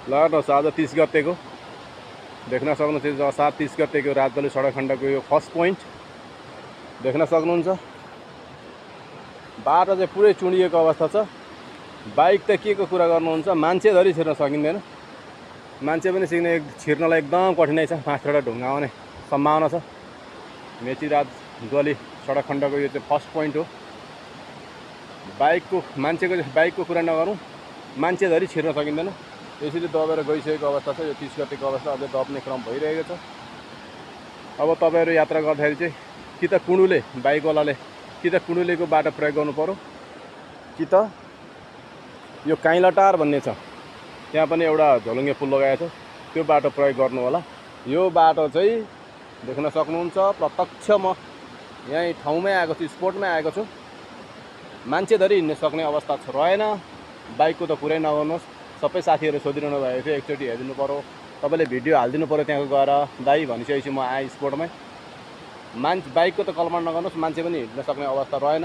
ल हेर्नुहोस् आज 30 गतेको देख्न सक्नुहुन्छ असार 30 गतेको राजदली सडक खण्डको यो फर्स्ट पोइन्ट देख्न सक्नुहुन्छ। बाटो चाहिँ पुरै चुडिएको अवस्था छ। बाइक त के को कुरा गर्नुहुन्छ, मान्छे धरि छिर्न सकिँदैन। मान्छे पनि छिर्नलाई एकदम कठिनाइ छ। पाँचवटा ढुङ्गा आउने सम्भावना छ। मेची राजदली सडक खण्डको यो चाहिँ फर्स्ट पोइन्ट हो। बाइकको कुरा नगरौँ, मान्छे धरि छिर्न सकिँदैन। यसरी दबेर गइसकेको अवस्था छ। यो 30 गतेको अवस्था अझै दब्ने क्रम भइरहेको छ। अब तपाईँहरू यात्रा गर्दाखेरि चाहिँ कि त कुँडुले बाइकवालाले कि त कुँडुलेको बाटो प्रयोग गर्नु पर्यो, कि त यो काइलाटार भन्ने छ त्यहाँ पनि एउटा झोलुङ्गे पुल लगाएको छ, त्यो बाटो प्रयोग गर्नु होला। यो बाटो चाहिँ देख्न सक्नुहुन्छ प्रत्यक्ष म यहीँ ठाउँमै आएको छु, स्पोटमै आएको छु। मान्छे धरि हिँड्न सक्ने अवस्था रहेन। बाइकको त कुरै नगर्नुहोस्। सबै साथीहरू सोधिरहनु भएको थियो, एकचोटि हेरिदिनु पर्यो, तपाईँले भिडियो हालिदिनु पर्यो त्यहाँ गएर दाइ भनिसकेपछि म आएँ स्पोटमै। बाइकको त कल्पना नगर्नुहोस्, मान्छे पनि हिँड्न सक्ने अवस्था रहेन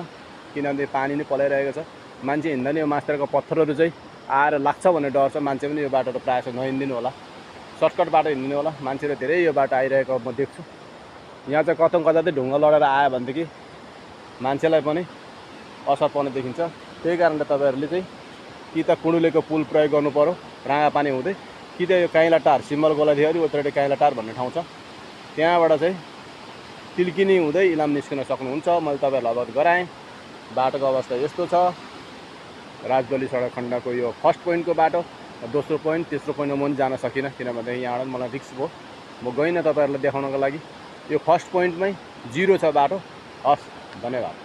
किनभने पानी नै पलाइरहेको छ। मान्छे हिँड्दा नि यो मास्टरको पत्थरहरू चाहिँ आएर लाग्छ भन्ने डर छ। मान्छे पनि यो बाटो त प्रायः नहिँडिदिनु होला, सर्टकट बाटो हिँडिदिनु होला। मान्छेले धेरै यो बाटो आइरहेको म देख्छु। यहाँ चाहिँ कता चाहिँ ढुङ्गा लडेर आयो भनेदेखि मान्छेलाई पनि असर पर्ने देखिन्छ। त्यही कारणले तपाईँहरूले चाहिँ कि त कुँडुलेको पुल प्रयोग गर्नु पर्यो राँगापानी हुँदै, कि त यो काइलाटार सिम्बल गोलाधिहरी उत्तरटी काइलाटार भन्ने ठाउँ छ, त्यहाँबाट चाहिँ तिल्किनी हुँदै इलाम निस्किन सक्नुहुन्छ। मैले तपाईँहरूलाई अवगत गराएँ। बाटोको अवस्था यस्तो छ। राजदली सडक खण्डको यो फर्स्ट पोइन्टको बाटो। दोस्रो पोइन्ट तेस्रो पोइन्टमा म पनि जान सकिनँ किनभने यहाँबाट मलाई रिक्स भयो, म गइनँ तपाईँहरूलाई देखाउनको लागि। यो फर्स्ट पोइन्टमै 0 छ बाटो। हस्, धन्यवाद।